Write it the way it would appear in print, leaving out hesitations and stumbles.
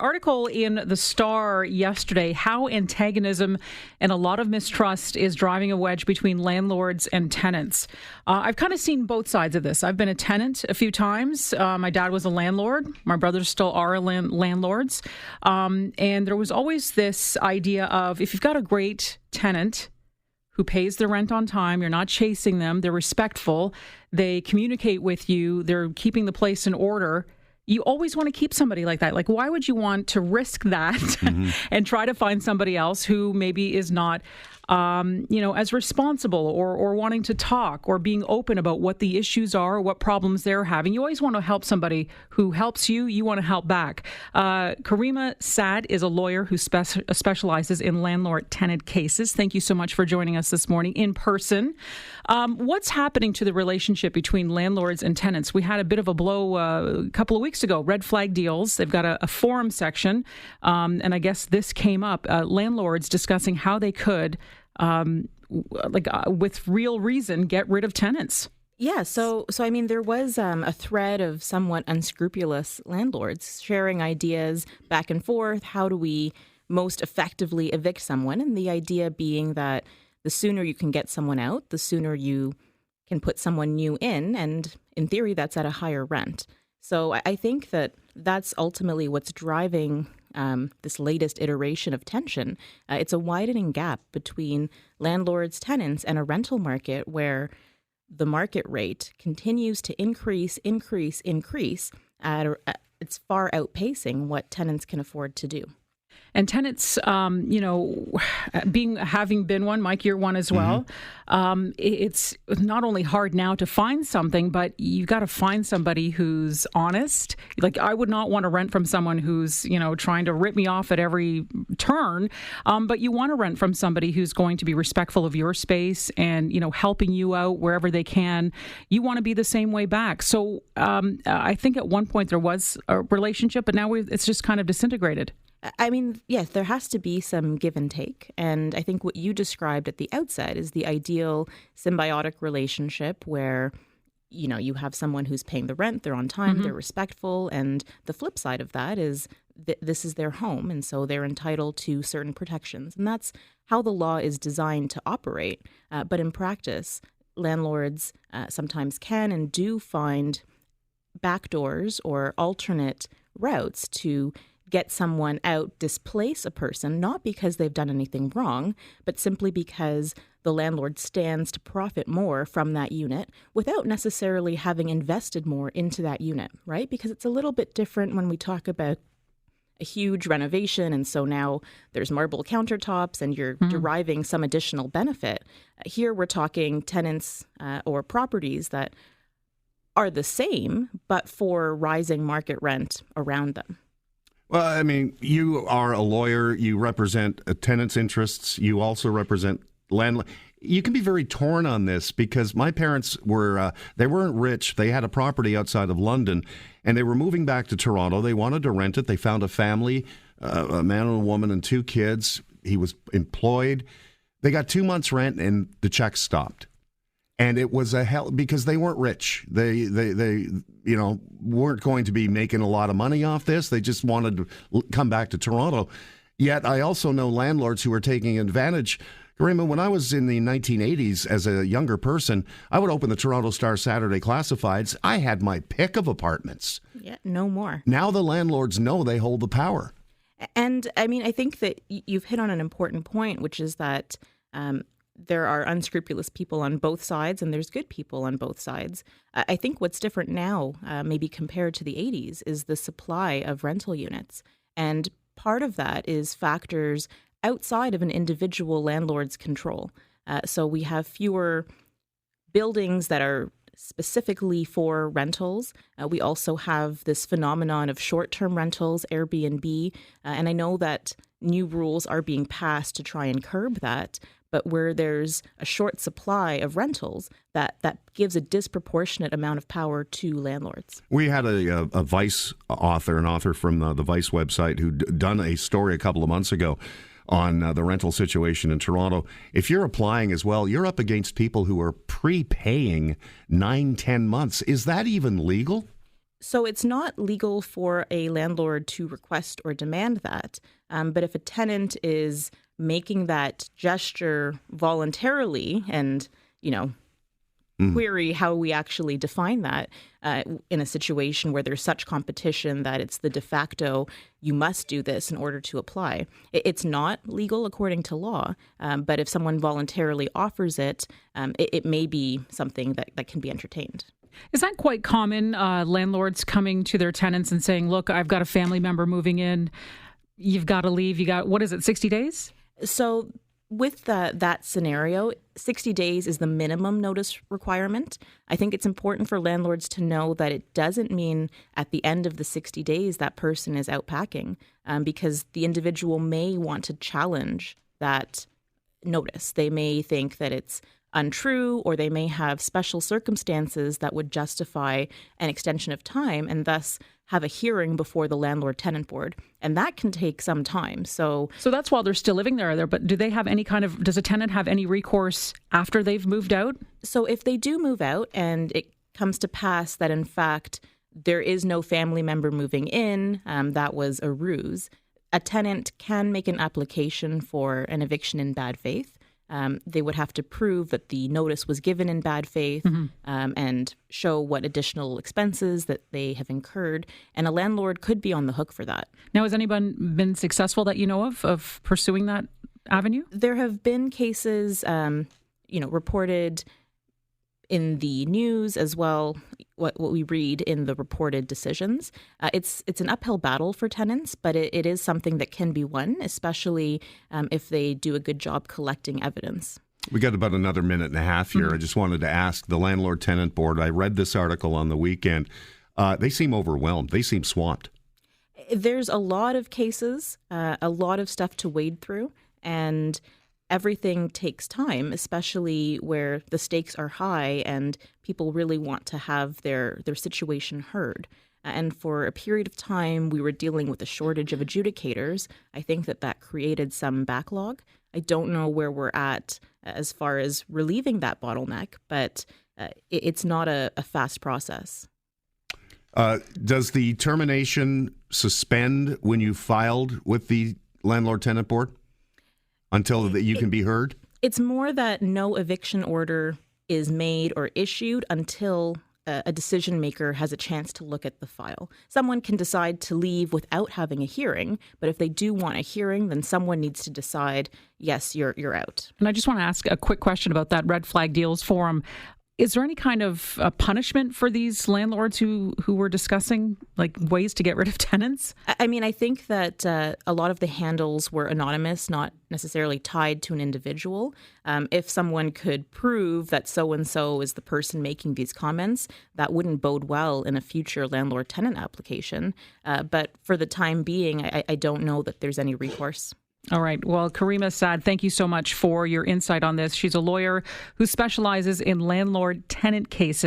Article in the Star yesterday, how antagonism and a lot of mistrust is driving a wedge between landlords and tenants. I've kind of seen both sides of this. I've been a tenant a few times. My dad was a landlord. My brothers still are landlords. And there was always this idea of if you've got a great tenant who pays their rent on time, you're not chasing them, they're respectful, they communicate with you, they're keeping the place in order, you always want to keep somebody like that. Like, why would you want to risk that and try to find somebody else who maybe is not, as responsible or wanting to talk or being open about what the issues are or what problems they're having? You always want to help somebody who helps you. You want to help back. Caryma Sa'd is a lawyer who specializes in landlord-tenant cases. Thank you so much for joining us this morning in person. What's happening to the relationship between landlords and tenants? We had a bit of a blow a couple of weeks ago, red flag deals. They've got a forum section, and I guess this came up, landlords discussing how they could, with real reason, get rid of tenants. Yeah, so I mean, there was a thread of somewhat unscrupulous landlords sharing ideas back and forth. How do we most effectively evict someone? And the idea being that the sooner you can get someone out, the sooner you can put someone new in. And in theory, that's at a higher rent. So I think that that's ultimately what's driving this latest iteration of tension. It's a widening gap between landlords, tenants, and a rental market where the market rate continues to increase. It's far outpacing what tenants can afford to do. And tenants, having been one, Mike, you're one as well. It's not only hard now to find something, but you got to find somebody who's honest. Like, I would not want to rent from someone who's, trying to rip me off at every turn. But you want to rent from somebody who's going to be respectful of your space and, helping you out wherever they can. You want to be the same way back. So I think at one point there was a relationship, but now it's just kind of disintegrated. I mean, yes, there has to be some give and take. And I think what you described at the outset is the ideal symbiotic relationship where, you have someone who's paying the rent, they're on time, they're respectful. And the flip side of that is this is their home. And so they're entitled to certain protections. And that's how the law is designed to operate. But in practice, landlords sometimes can and do find backdoors or alternate routes to get someone out, displace a person, not because they've done anything wrong, but simply because the landlord stands to profit more from that unit without necessarily having invested more into that unit, right? Because it's a little bit different when we talk about a huge renovation, and so now there's marble countertops and you're deriving some additional benefit. Here we're talking tenants or properties that are the same, but for rising market rent around them. Well, I mean, you are a lawyer. You represent tenants' interests. You also represent landlord. You can be very torn on this because my parents they weren't rich. They had a property outside of London, and they were moving back to Toronto. They wanted to rent it. They found a family, a man and a woman and 2 kids. He was employed. They got 2 months' rent, and the check stopped. And it was a hell because they weren't rich. They weren't going to be making a lot of money off this. They just wanted to come back to Toronto. Yet I also know landlords who are taking advantage. Caryma, when I was in the 1980s as a younger person, I would open the Toronto Star Saturday Classifieds. I had my pick of apartments. Yeah, no more. Now the landlords know they hold the power. And I mean, I think that you've hit on an important point, which is that there are unscrupulous people on both sides and there's good people on both sides. I think what's different now, maybe compared to the 80s, is the supply of rental units. And part of that is factors outside of an individual landlord's control. So we have fewer buildings that are specifically for rentals. We also have this phenomenon of short-term rentals, Airbnb. And I know that new rules are being passed to try and curb that. But where there's a short supply of rentals, that gives a disproportionate amount of power to landlords. We had a Vice author, an author from the Vice website, who'd done a story a couple of months ago on the rental situation in Toronto. If you're applying as well, you're up against people who are prepaying 9-10 months. Is that even legal? So it's not legal for a landlord to request or demand that. But if a tenant is making that gesture voluntarily and, query how we actually define that in a situation where there's such competition that it's the de facto, you must do this in order to apply. It's not legal according to law, but if someone voluntarily offers it, it may be something that can be entertained. Is that quite common, landlords coming to their tenants and saying, look, I've got a family member moving in, you've got to leave, 60 days? So with that scenario, 60 days is the minimum notice requirement. I think it's important for landlords to know that it doesn't mean at the end of the 60 days that person is out packing, because the individual may want to challenge that notice. They may think that it's untrue, or they may have special circumstances that would justify an extension of time and thus have a hearing before the Landlord-Tenant Board. And that can take some time. So that's while they're still living there. But do they have does a tenant have any recourse after they've moved out? So if they do move out and it comes to pass that, in fact, there is no family member moving in, that was a ruse, a tenant can make an application for an eviction in bad faith. They would have to prove that the notice was given in bad faith, and show what additional expenses that they have incurred. And a landlord could be on the hook for that. Now, has anyone been successful that you know of pursuing that avenue? There have been cases, reported in the news as well, what we read in the reported decisions. It's an uphill battle for tenants, but it is something that can be won, especially if they do a good job collecting evidence. We got about another minute and a half here. I just wanted to ask the Landlord-Tenant Board. I read this article on the weekend. They seem overwhelmed. They seem swamped. There's a lot of cases, a lot of stuff to wade through, and everything takes time, especially where the stakes are high and people really want to have their situation heard. And for a period of time, we were dealing with a shortage of adjudicators. I think that created some backlog. I don't know where we're at as far as relieving that bottleneck, but it's not a fast process. Does the termination suspend when you filed with the Landlord-Tenant Board until you can be heard? It's more that no eviction order is made or issued until a decision maker has a chance to look at the file. Someone can decide to leave without having a hearing, but if they do want a hearing, then someone needs to decide, yes, you're out. And I just want to ask a quick question about that Red Flag Deals Forum. Is there any kind of punishment for these landlords who were discussing like ways to get rid of tenants? I mean, I think that a lot of the handles were anonymous, not necessarily tied to an individual. If someone could prove that so-and-so is the person making these comments, that wouldn't bode well in a future landlord-tenant application. But for the time being, I don't know that there's any recourse. All right. Well, Caryma Sa'd, thank you so much for your insight on this. She's a lawyer who specializes in landlord-tenant cases.